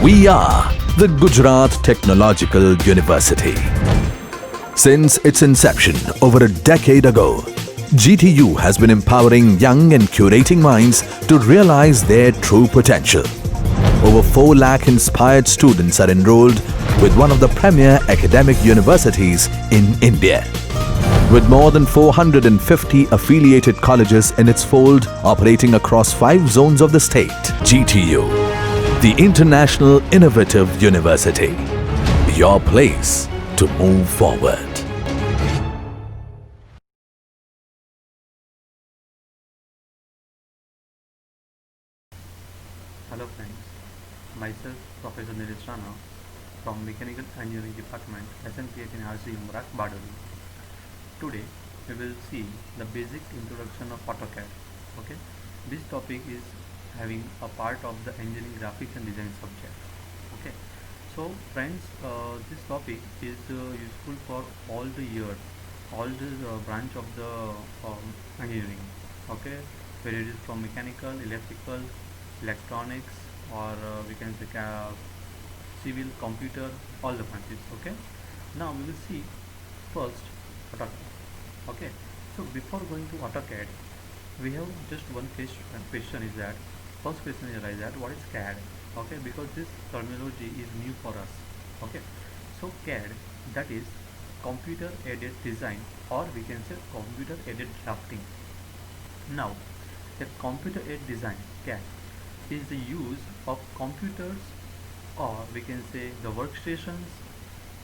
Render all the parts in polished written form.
We are the Gujarat Technological University. Since its inception over a decade ago, GTU has been empowering young and curating minds to realize their true potential. Over 4 lakh inspired students are enrolled with one of the premier academic universities in India. With more than 450 affiliated colleges in its fold operating across 5 zones of the state, GTU, the International Innovative University, your place to move forward. Hello friends, myself Professor Nileshkumar from Mechanical Engineering Department, SHRI UMRAKH, BARDOLI. Today we will see the basic introduction of AutoCAD. Okay, this topic is having a part of the engineering graphics and design subject. Okay, so friends, this topic is useful for all the year, all the branch of the engineering. Okay, whether it is from mechanical, electrical, electronics, or we can say civil, computer, all the branches. Okay, now we will see first AutoCAD. Okay, so before going to AutoCAD, we have just one question is that first question is that what is CAD? Okay, because this terminology is new for us. Okay, so CAD, that is computer aided design, or we can say computer aided drafting. Now the computer aided design, CAD, is the use of computers, or we can say the workstations,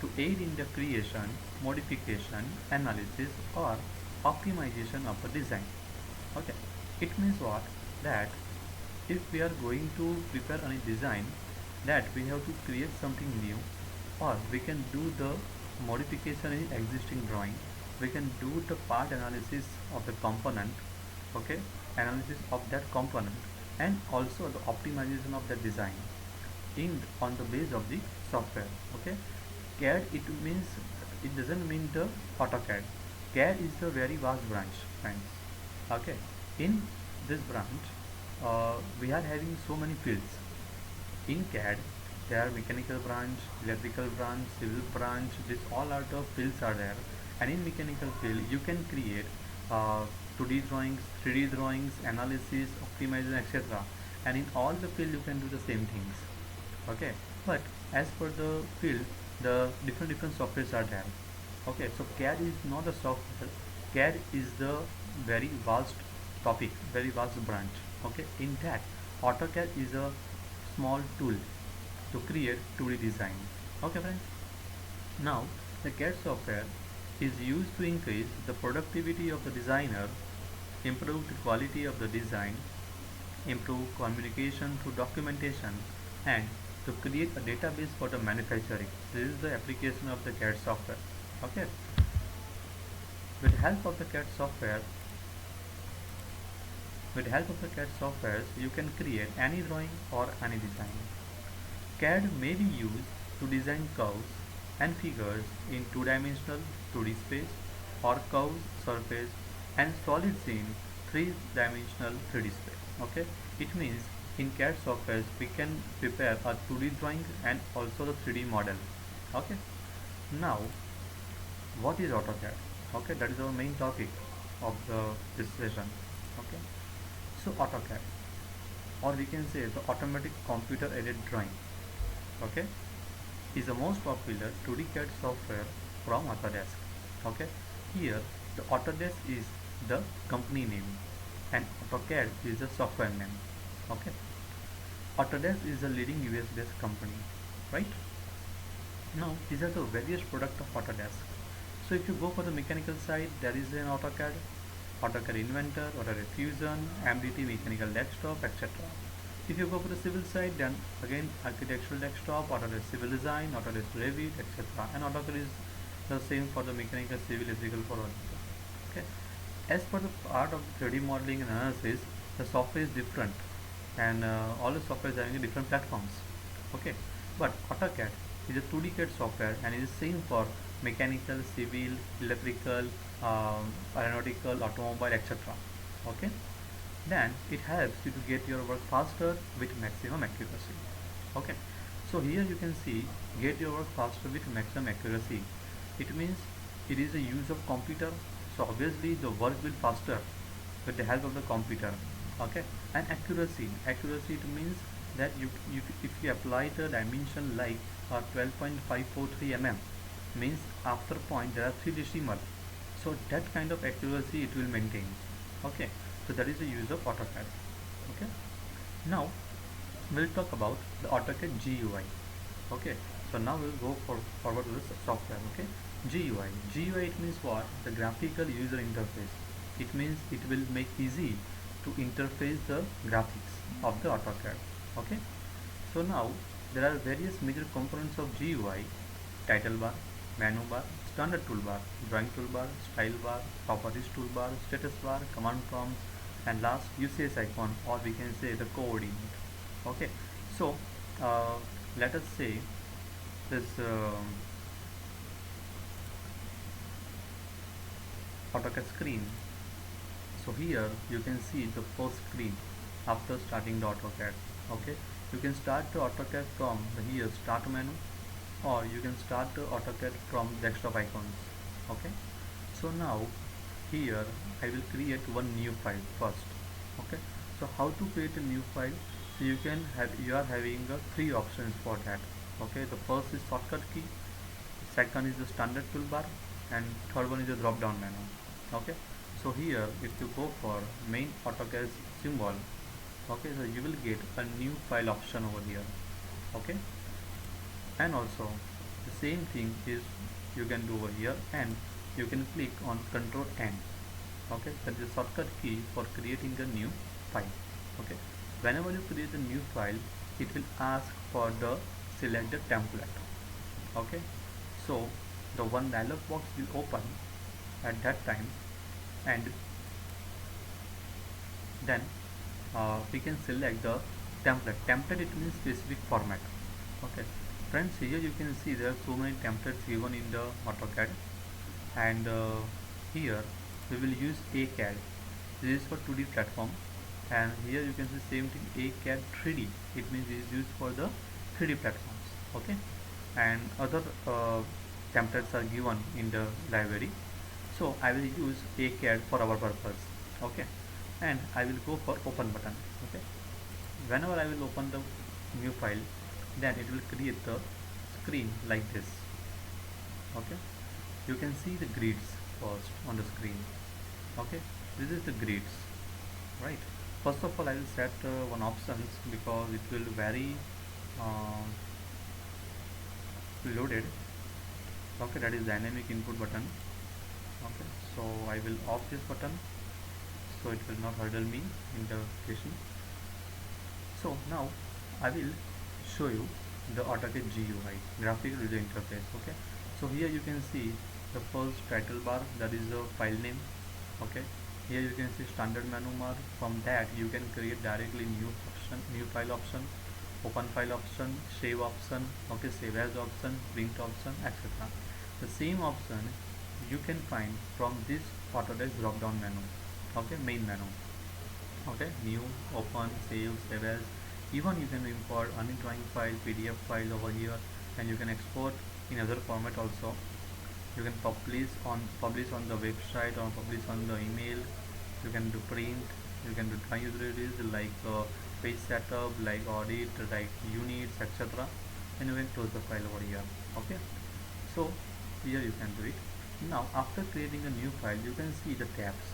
to aid in the creation, modification, analysis, or optimization of a design. Okay, it means what? That if we are going to prepare any design, that we have to create something new, or we can do the modification in existing drawing, we can do the part analysis of the component. Okay, analysis of that component, and also the optimization of the design in on the base of the software. Okay, CAD, it doesn't mean the AutoCAD. CAD is the very vast branch, friends. Okay, in this branch we are having so many fields. In CAD there are mechanical branch, electrical branch, civil branch. This all are the fields are there, and in mechanical field you can create 2D drawings, 3D drawings, analysis, optimization, etc. And in all the field you can do the same things. Okay, but as per the field, the different softwares are there. Okay, so CAD is not a software. CAD is the very vast topic, very vast branch. Okay, in that AutoCAD is a small tool to create 2D design. Okay friends, now the CAD software is used to increase the productivity of the designer, improve the quality of the design, improve communication through documentation, and to create a database for the manufacturing. This is the application of the CAD software. Okay, with the help of the CAD software, you can create any drawing or any design. CAD may be used to design curves and figures in 2-dimensional 2D space, or curves, surface, and solids in 3-dimensional 3D space. Okay, it means in CAD software we can prepare a 2D drawing and also the 3D model. Okay, now what is AutoCAD? Okay, that is our main topic of this session. Okay, so AutoCAD, or we can say the automatic computer aided drawing, okay, is the most popular 2D CAD software from Autodesk. Okay, here the Autodesk is the company name and AutoCAD is the software name. Okay, Autodesk is a leading US based company, right? Now these are the various products of Autodesk. So if you go for the mechanical side, there is an AutoCAD, AutoCAD Inventor, AutoCAD Fusion, MDT Mechanical Desktop, etc. If you go for the civil side, then again Architectural Desktop, Autodesk Civil Design, Autodesk Revit, etc. And AutoCAD is the same for the mechanical, civil, electrical, for all. Okay. As per the part of 3D modeling and analysis, the software is different, and all the software is having different platforms. Okay, but AutoCAD is a 2D CAD software and it is same for mechanical, civil, electrical, aeronautical, automobile, etc. Okay, then it helps you to get your work faster with maximum accuracy. Okay, So here you can see get your work faster with maximum accuracy. It means it is a use of computer, so obviously the work will faster with the help of the computer. Okay, and accuracy it means that if you apply the dimension like 12.543 mm, means after point there are 3 decimal, so that kind of accuracy it will maintain. Okay, so that is the use of AutoCAD. Okay, now we'll talk about the AutoCAD GUI. Okay, so now we'll go forward to the software. Okay, GUI it means what? The graphical user interface. It means it will make easy to interface the graphics of the AutoCAD. Okay, so now there are various major components of GUI: title bar, menu bar, standard toolbar, drawing toolbar, style bar, properties toolbar, status bar, command prompt, and last UCS icon, or we can say the coordinate. Okay, so let us say this AutoCAD screen. So here you can see the first screen after starting the AutoCAD. Okay, you can start the AutoCAD from the here start menu, or you can start the AutoCAD from desktop icons. Okay, so now here I will create one new file first. Okay, so how to create a new file? So you are having three options for that. Okay, the first is shortcut key, second is the standard toolbar, and third one is the drop down menu. Okay, so here if you go for main AutoCAD symbol, okay, so you will get a new file option over here. Okay, and also the same thing is you can do over here, and you can click on Control N. Okay, that is the shortcut key for creating a new file. Okay, whenever you create a new file, it will ask for the select the template. Okay, so the one dialog box will open at that time, and then we can select the template it means specific format. Okay friends, here you can see there are so many templates given in the AutoCAD, and here we will use ACAD. This is for 2D platform, and here you can see same thing ACAD 3D, it means it is used for the 3D platforms. Okay, and other templates are given in the library, so I will use ACAD for our purpose. Okay, and I will go for open button. Okay, whenever I will open the new file, then it will create the screen like this. Okay, you can see the grids first on the screen. Okay, this is the grids, right? First of all I will set one options because it will very loaded. Okay, that is dynamic input button. Okay, so I will off this button so it will not hurdle me in the application. So now I will show you the AutoCAD GUI, graphical user interface. Okay, so here you can see the first title bar, that is the file name. Okay, here you can see standard menu bar. From that you can create directly new option, new file option, open file option, save option. Okay, save as option, print option, etc. The same option you can find from this AutoCAD drop down menu. Okay, main menu. Okay, new, open, save as. Even you can import any drawing file, PDF file over here, and you can export in other format also. You can publish on the website or publish on the email. You can do print, you can do drawing utilities like page setup, like audit, like units, etc. and you can close the file over here. Okay, so here you can do it. Now after creating a new file, you can see the tabs.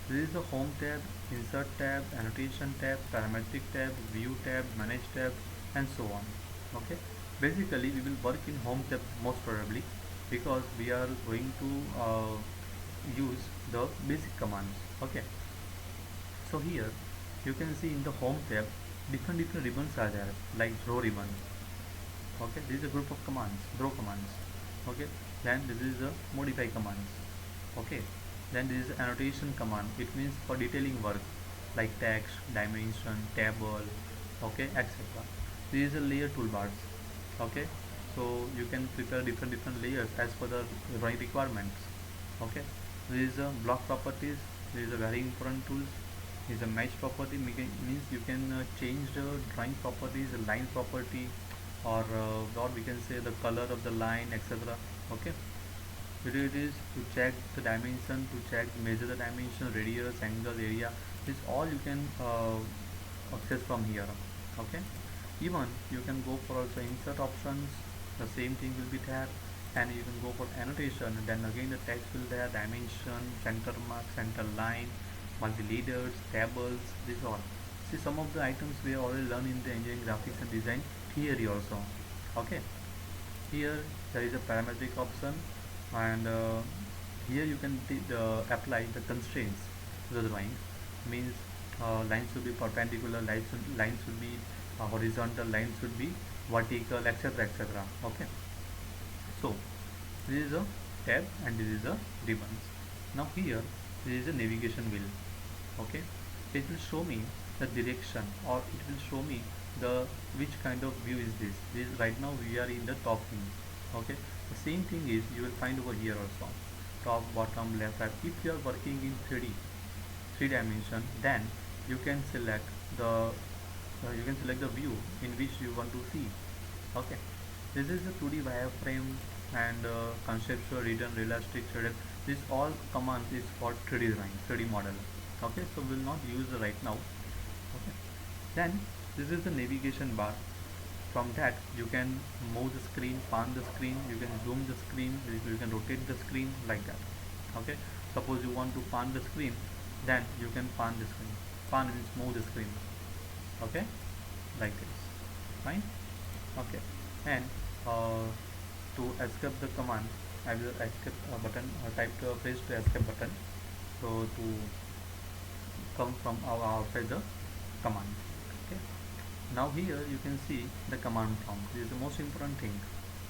This is the home tab, insert tab, annotation tab, parametric tab, view tab, manage tab, and so on. Okay, basically we will work in home tab most probably, because we are going to use the basic commands. Okay, so here you can see in the home tab different ribbons are there, like draw ribbon. Okay, this is a group of commands, draw commands. Okay, then this is the modify commands. Okay, then this is annotation command, it means for detailing work like text, dimension, table, okay, etc. This is a layer toolbars. Okay, so you can prepare different layers as per the drawing requirements. Okay, this is a block properties. This is a very important tool. This is a match property, means you can change the drawing properties, the line property, or we can say the color of the line, etc. Okay, video it is to check the dimension, to check measure the dimension, radius, angle, area. This all you can access from here. Okay, even you can go for also insert options, the same thing will be there, and you can go for annotation, and then again the text will there, dimension, center mark, center line, multi leaders, tables, this all. See, some of the items we have already learned in the engineering graphics and design theory also. Okay, here there is a parametric option, and here you can apply the constraints to the drawing. Means lines should be perpendicular, lines should be horizontal, lines should be vertical, etc, etc. Okay, so this is a tab and this is a ribbons. Now here this is a navigation wheel. Okay, it will show me the direction, or it will show me the which kind of view is this. This right now we are in the top view. Okay, the same thing is you will find over here also, top, bottom, left, right. If you are working in 3D, three dimension, then you can select the view in which you want to see. Okay, this is the 2D wireframe and conceptual, written, realistic, shaded. This all commands is for 3D drawing, 3D model. Okay, so we will not use right now. Okay, then this is the navigation bar. From that you can move the screen, pan the screen, you can zoom the screen, you can rotate the screen like that. Okay, suppose you want to pan the screen, then you can pan the screen. Pan means move the screen. Okay, like this. Fine. Okay, and to escape the command, I will escape button, type the press the escape button, so to come from outside the command. Okay, now here you can see the command prompt. This is the most important thing.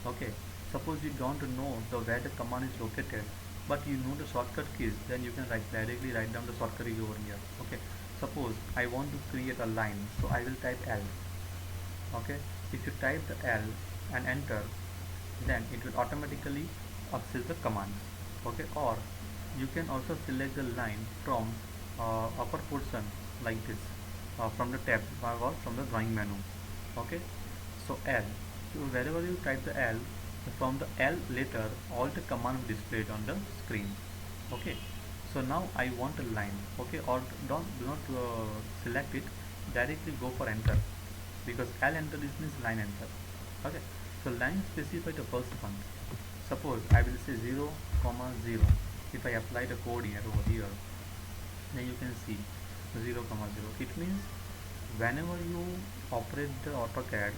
Okay, suppose you don't know where the command is located, but you know the shortcut keys, then you can directly write down the shortcut key over here. Okay, suppose I want to create a line, so I will type L. Okay, if you type the L and enter, then it will automatically access the command. Okay, or you can also select the line from upper portion like this, from the tab or from the drawing menu. Okay, so L, so wherever you type the L, from the L letter all the command will displayed on the screen. Okay, so now I want a line. Okay, or do not select it, directly go for enter, because L enter is means line enter. Okay, so line specify the first one. Suppose I will say 0, 0. If I apply the coordinate over here, then you can see 0, 0. It means whenever you operate the AutoCAD,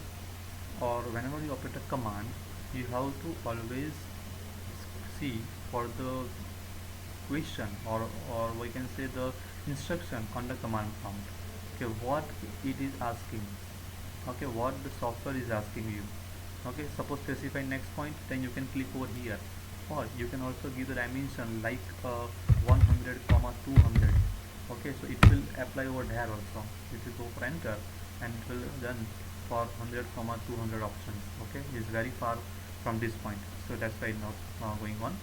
or whenever you operate a command, you have to always see for the question, or we can say the instruction on the command prompt. Okay, what it is asking. Okay, what the software is asking you. Okay, suppose specify next point, then you can click over here, or you can also give the dimension like 100, 200. Okay, so it will apply over there also. If you go for enter, and it will done for 100, 200 options. Okay, it is very far from this point, so that's why not going on.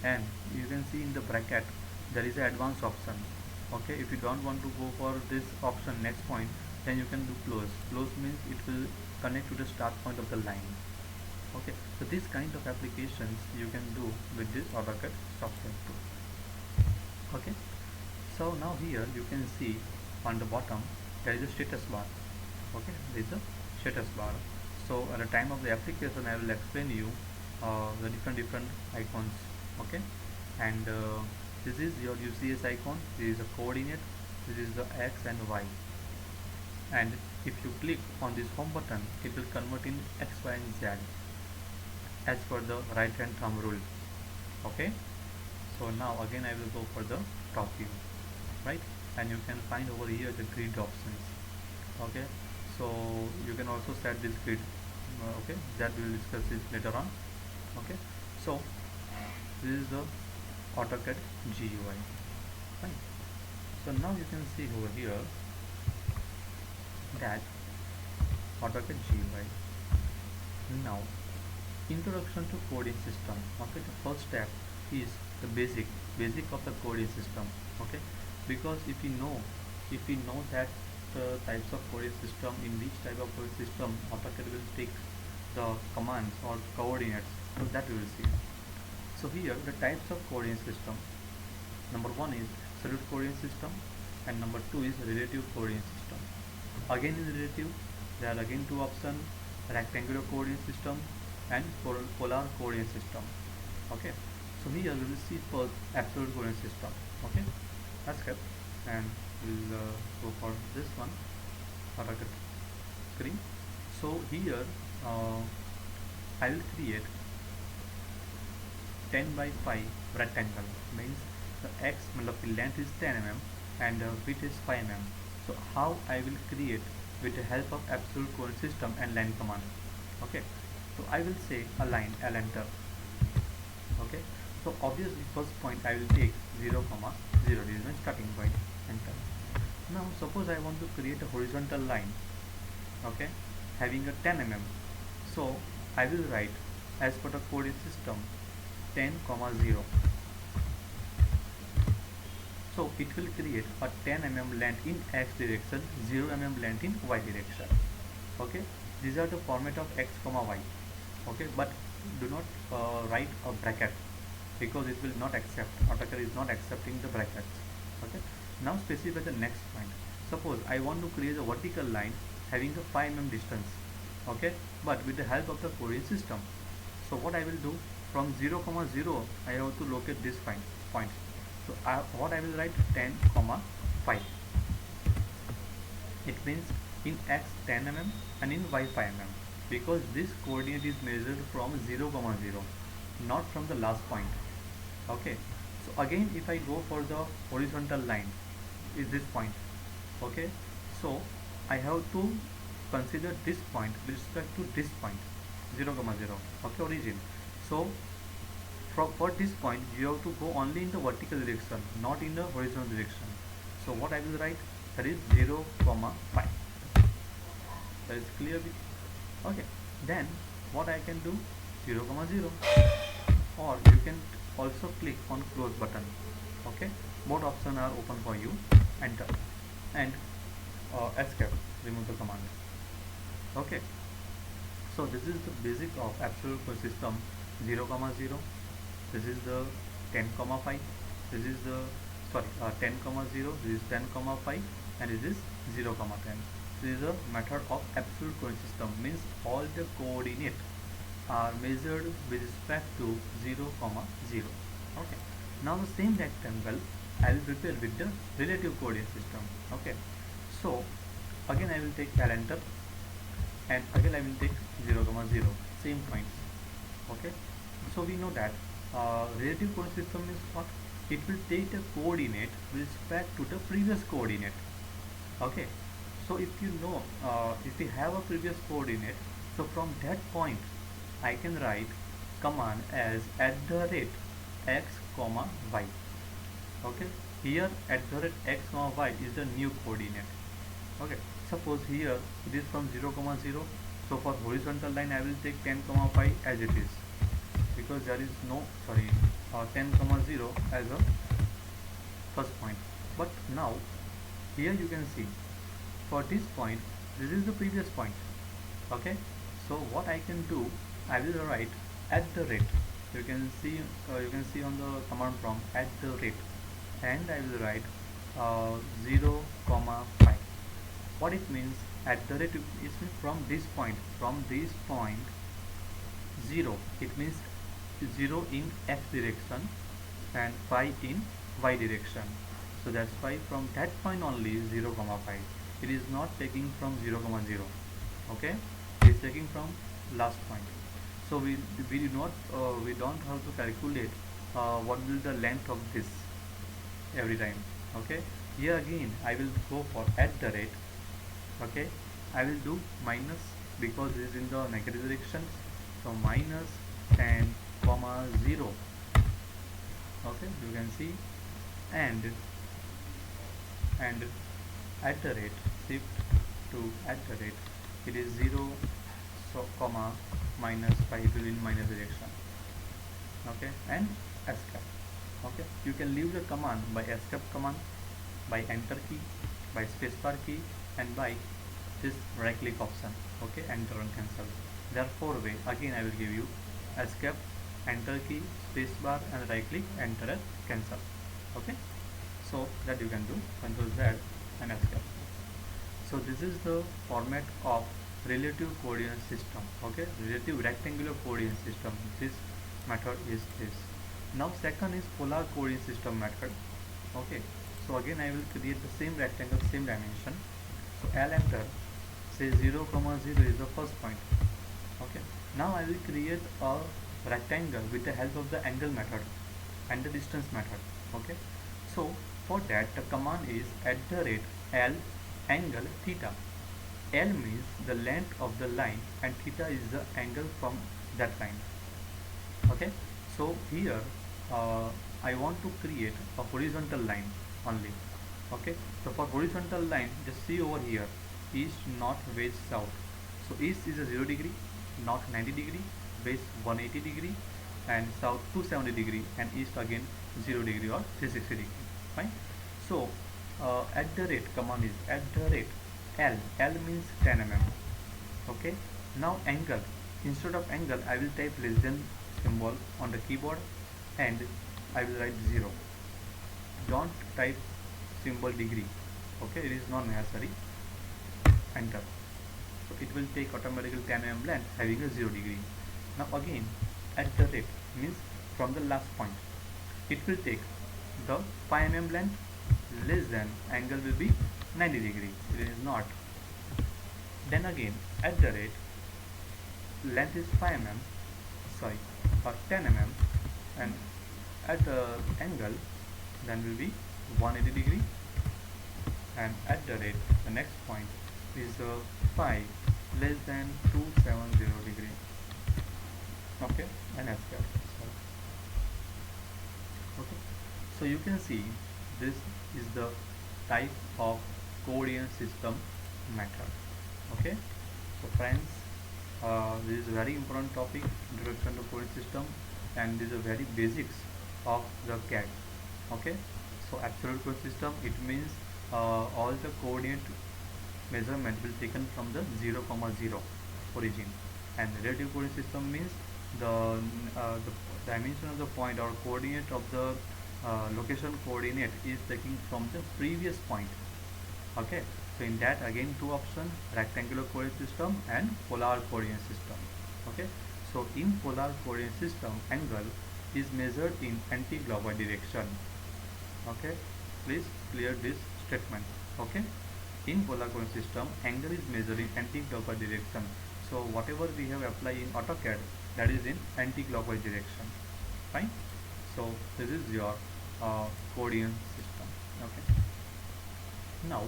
And you can see in the bracket there is an advanced option. Okay, if you don't want to go for this option next point, then you can do close. Close means it will connect to the start point of the line. Okay, so this kind of applications you can do with this AutoCAD software too. Okay, so now here you can see on the bottom there is a status bar. Okay, there is a status bar. So at the time of the application I will explain you the different icons. Okay, and this is your UCS icon, this is a coordinate, this is the X and Y, and if you click on this home button, it will convert in X, Y and Z as per the right hand thumb rule. Okay, so now again I will go for the top view, right, and you can find over here the grid options. Okay, so you can also set this grid. Okay, that we will discuss it later on. Okay, so this is the AutoCAD GUI. Fine. So now you can see over here that AutoCAD GUI. Now, introduction to coding system. Okay, the first step is the basic of the coding system. Okay, because if we know that types of coding system, in which type of coding system AutoCAD will take the commands or coordinates, so that we will see. So here the types of coordinate system. Number one is absolute coordinate system, and number two is relative coordinate system. Again in relative, there are again two options: rectangular coordinate system and polar coordinate system. Okay, so here we will see first absolute coordinate system. Okay, that's kept, and we'll go for this one. AutoCAD screen. So here I will create 10 by 5 rectangle, means the x मतलब length is 10 mm and width is 5 mm. So how I will create with the help of absolute coordinate system and line command. Okay, so I will say align, I'll enter. Okay, so obviously first point I will take 0, 0, this is my starting point, enter. Now suppose I want to create a horizontal line, okay, having a 10 mm. So I will write as per the coordinate system 10, 0. So it will create a 10 mm length in x direction, 0 mm length in y direction. Okay, these are the format of x, y. Okay, but do not write a bracket, because it will not accept, AutoCAD is not accepting the brackets. Okay, now specify the next point. Suppose I want to create a vertical line having a 5 mm distance. Okay, but with the help of the coordinate system. So what I will do, from 0, 0 I have to locate this point. So what I will write 10, 5. It means in x 10 mm and in y 5 mm, because this coordinate is measured from 0, 0, not from the last point. Okay, so again if I go for the horizontal line, is this point. Okay, so I have to consider this point with respect to this point, 0, 0. Okay, origin. So for this point you have to go only in the vertical direction, not in the horizontal direction. So what I will write, that is 0, 5. That is clear with. Okay, then what I can do, 0, 0, or you can also click on close button. Okay, both options are open for you, enter, and escape, remove the command. Okay, so this is the basic of absolute coordinate system, 0, 0. This is the 10, 5. This is the 10, 0. This is 10, 5, and this is 0, 10. This is a method of absolute coordinate system, means all the coordinates are measured with respect to 0, 0. Okay, now the same rectangle I will prepare with the relative coordinate system. Okay, so again I will take enter, and again I will take 0, 0, same points. Okay, so we know that relative coordinate system is what? It will take the coordinate with respect to the previous coordinate. Okay, so if you know, if we have a previous coordinate, so from that point I can write command as @x, y. Okay, here @x, y is the new coordinate. Okay, suppose here it is from 0, 0. So for horizontal line I will take 10, 5 as it is, because there is no 10, 0 as a first point. But now here you can see, for this point, this is the previous point. Okay, so what I can do, I will write @ you can see on the command prompt @, and I will write 0, 5. What it means, @ it means from this point 0, it means 0 in x direction and 5 in y direction. So that's why from that point only 0, 5. It is not taking from 0, 0. Okay, it is taking from last point. So we don't have to calculate what will the length of this every time. Okay, here again I will go for @. Okay, I will do minus, because this is in the negative direction. So minus 10, 0. Okay, you can see, and @ shift to @ it is 0, so -5 will in minus direction. Okay, and escape. Okay, you can leave the command by escape command, by enter key, by spacebar key, and by this right click option. Okay, enter and cancel. There are 4 ways. Again I will give you escape, enter key, space bar, and right click, enter and cancel. Okay, so that you can do control Z and escape. So this is the format of relative coordinate system. Okay, relative rectangular coordinate system. This method is this. Now second is polar coordinate system method. Okay, so again I will create the same rectangle, same dimension. So L enter, say 0, 0 is the first point. Okay, now I will create a rectangle with the help of the angle method and the distance method. Okay, so for that the command is @L angle theta. L means the length of the line and theta is the angle from that line. Okay, so here I want to create a horizontal line only. Okay, so for horizontal line, just see over here, east, north, west, south. So east is a 0 degree, north 90 degree, west 180 degree, and south 270 degree, and east again 0 degree or 360 degree. Fine. So command is L. L means 10 mm. Okay. Now angle. Instead of angle, I will type less than symbol on the keyboard, and I will write 0. Don't type symbol degree. Okay, it is not necessary. Enter. So it will take automatically 10 mm length having a 0 degree. Now again, means from the last point. It will take the 5 mm length less than angle will be 90 degree. It is not. Then again, length is 5 mm, sorry, or 10 mm, and at the angle then will be 180 degree, and the next point is 5 less than 270 degree. Okay, and escape. Okay, so you can see this is the type of coordinate system method. Okay, so friends, this is a very important topic, introduction to coordinate system, and this is a very basics of the CAD. Okay, so absolute coordinate system, it means all the coordinate measurement will taken from the 0, 0 origin, and relative coordinate system means the dimension of the point or coordinate of the location coordinate is taken from the previous point. Okay, so in that again 2 options, rectangular coordinate system and polar coordinate system. Okay, so in polar coordinate system, angle is measured in anti-clockwise direction. Okay, please clear this statement. Okay, in polar coordinate system, angle is measured in anti-clockwise direction. So whatever we have applied in AutoCAD, that is in anti-clockwise direction. Fine. So this is your coordinate system. Okay, now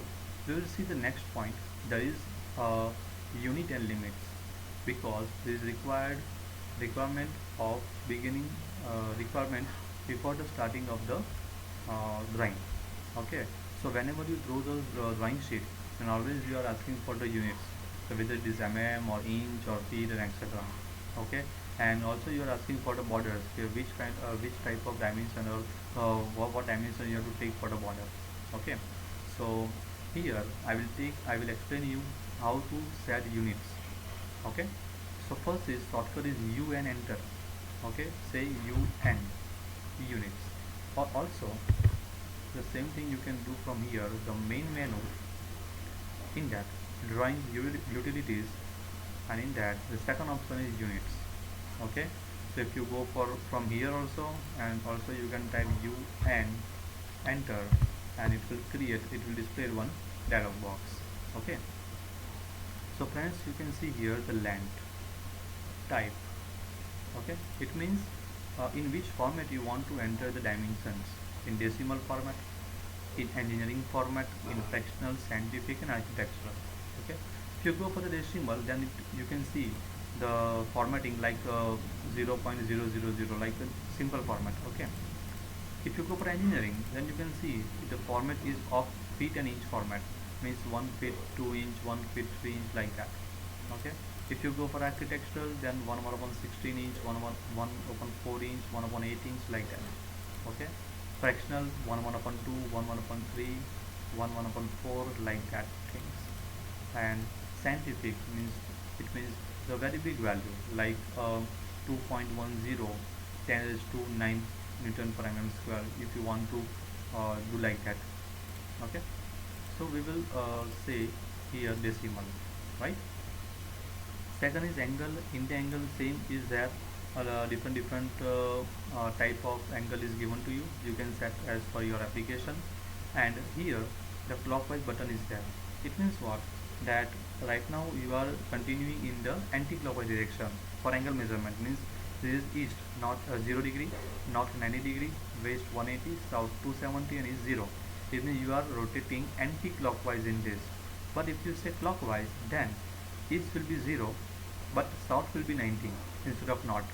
we will see the next point, that is unit and limits, because this is requirement of beginning requirement before the starting of the drawing. Okay, so whenever you draw those drawing sheet, then always you are asking for the units, so whether it is mm or inch or feet and etc. Okay, and also you are asking for the borders, which type of dimension or what dimension you have to take for the border. Okay, so here I will explain you how to set units. Okay, so first is shortcut is UN enter. Okay, say UN units, or also the same thing you can do from here, the main menu, in that drawing utilities, and in that the second option is units. Okay, so if you go from here also, and also you can type UN enter, and it will display one dialog box. Okay, so friends, you can see here the length type. Okay, it means in which format you want to enter the dimensions, in decimal format, in engineering format, in fractional, scientific, and architectural. Okay, if you go for the decimal, then you can see the formatting like 0.000, like the simple format. Okay, if you go for engineering, then you can see the format is of feet and inch format, means 1 feet 2 inch, 1 feet 3 inch, like that. Okay, if you go for architectural, then 1/16 inch, 1/4 inch, 1/8 inch, like that. Okay, fractional 1/2, 1/3, 1/4, like that things. And scientific means it means the very big value like 2.10 10 is to 9 Newton per mm square if you want to do like that. Okay, so we will say here decimal, right? Second is angle. In the angle same is there, different type of angle is given to you. You can set as per your application. And here the clockwise button is there. It means what? That right now you are continuing in the anti-clockwise direction for angle measurement. Means this is east, not 0 degree, not 90 degree, west 180, south 270, and is 0. It means you are rotating anti-clockwise in this. But if you say clockwise, then east will be 0, but south will be 90 instead of north.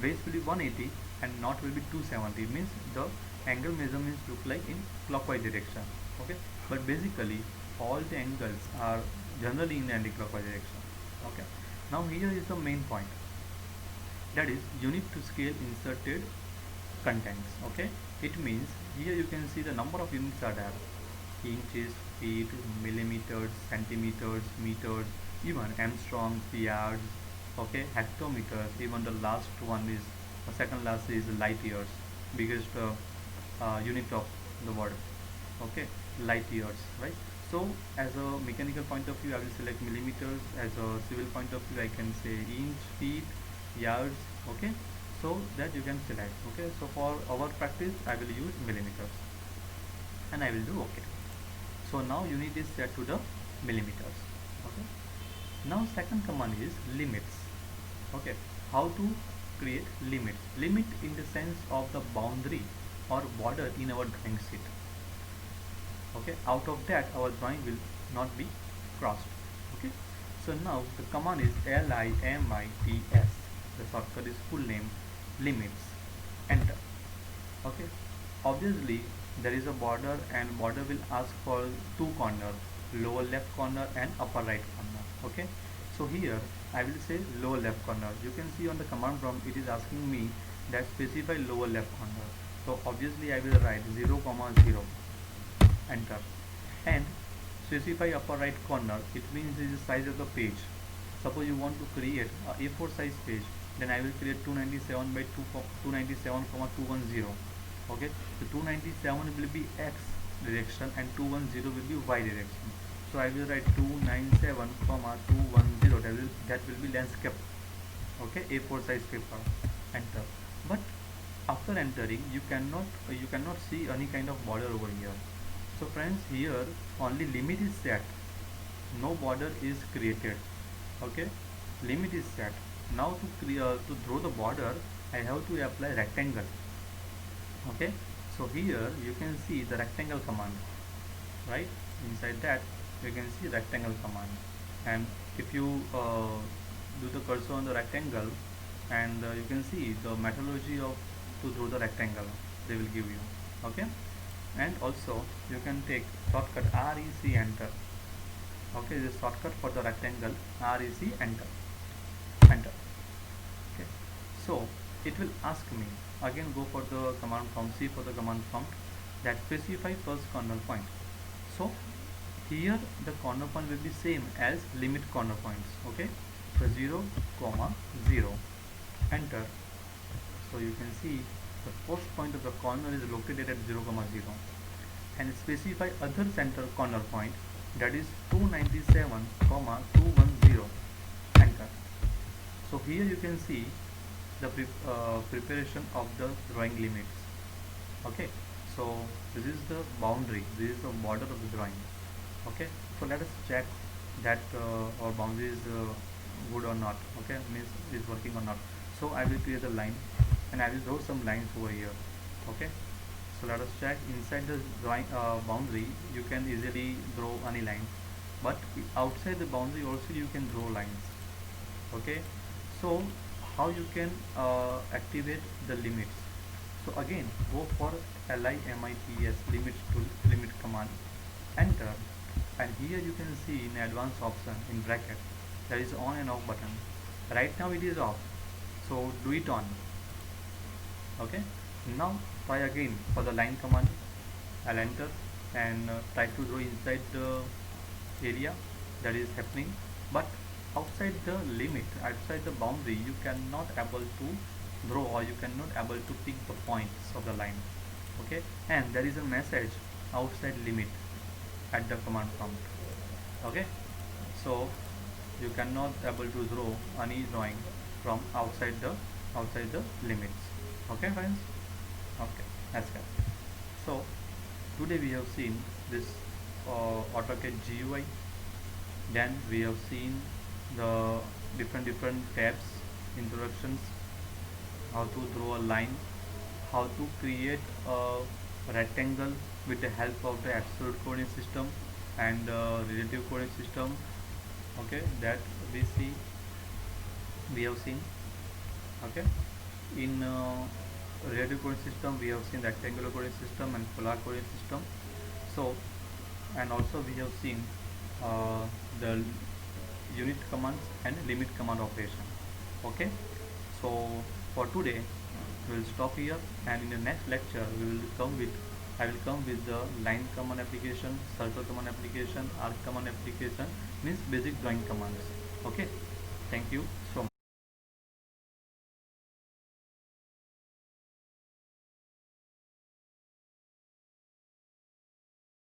West will be 180 and north will be 270. Means the angle measurements look like in clockwise direction. Okay, but basically all the angles are generally in the anti-clockwise direction. Okay, now here is the main point, that is unit to scale inserted contents. Okay, it means here you can see the number of units are there: inches, feet, millimeters, centimeters, meters, even Armstrong, yards, okay, hectometers. Even the last one is second last is light years, biggest unit of the world. Okay, light years, right? So as a mechanical point of view I will select millimeters. As a civil point of view I can say inch, feet, yards. Okay, so that you can select. Okay, so for our practice I will use millimeters and I will do okay. So now unit is set to the millimeters. Okay, now second command is limits. Okay, how to create limits? Limit in the sense of the boundary or border in our drawing sheet. Okay, out of that our drawing will not be crossed. Okay, so now the command is LIMITS. The shortcut is full name, limits. Enter. Okay, obviously there is a border and border will ask for two corners, lower left corner and upper right corner. Okay, so here I will say lower left corner. You can see on the command prompt it is asking me that specify lower left corner. So obviously I will write 0, 0. Enter. And specify upper right corner, it means this is the size of the page. Suppose you want to create a A4 size page, then I will create 297 by 297, 210. Okay, so 297 will be x direction and 210 will be y direction. So I will write 297, 210. That will be landscape. Okay, A4 size paper. Enter. But after entering, you cannot see any kind of border over here. So friends, here only limit is set, no border is created. Okay, limit is set. Now to draw the border I have to apply rectangle. Okay, so here you can see the rectangle command, right? Inside that you can see rectangle command, and if you do the cursor on the rectangle, and you can see the methodology of to draw the rectangle they will give you. Okay, and also you can take shortcut REC, enter. Okay, this is shortcut for the rectangle, REC, enter. Okay, so it will ask me again, go for the command prompt, C for the command prompt, that specify first corner point. So here the corner point will be same as limit corner points. Okay, so 0, 0, enter. So you can see the first point of the corner is located at 0, 0, and specify other center corner point, that is 297, 210, enter. So here you can see the preparation of the drawing limits. Okay, so this is the boundary, this is the border of the drawing. Okay, so let us check that our boundary is good or not. Okay, means is working or not. So I will create a line and I will draw some lines over here. Okay, so let us check. Inside the drawing boundary you can easily draw any line, but outside the boundary also you can draw lines. Okay, so how you can activate the limits? So again, go for LIMITS, limits tool, limit command, enter, and here you can see in advanced option in bracket there is on and off button. Right now it is off, so do it on. Okay, now try again for the line command. I'll enter and try to draw inside the area. that is happening, but outside the limit, outside the boundary, you cannot able to draw, or you cannot able to pick the points of the line. Okay, and there is a message outside limit at the command prompt. Okay, so you cannot able to draw any drawing from outside the limits. Okay friends, okay, that's good. So today we have seen this AutoCAD GUI. Then we have seen the different tabs, introductions, how to draw a line, how to create a rectangle with the help of the absolute coordinate system and relative coordinate system. Okay, that we see, we have seen. Okay, in relative coordinate system we have seen rectangular coordinate system and polar coordinate system. So, and also we have seen the unit commands and limit command operation. Okay, so for today we will stop here, and in the next lecture I will come with the line command application, circle command application, arc command application, means basic drawing commands. Okay, thank you so much.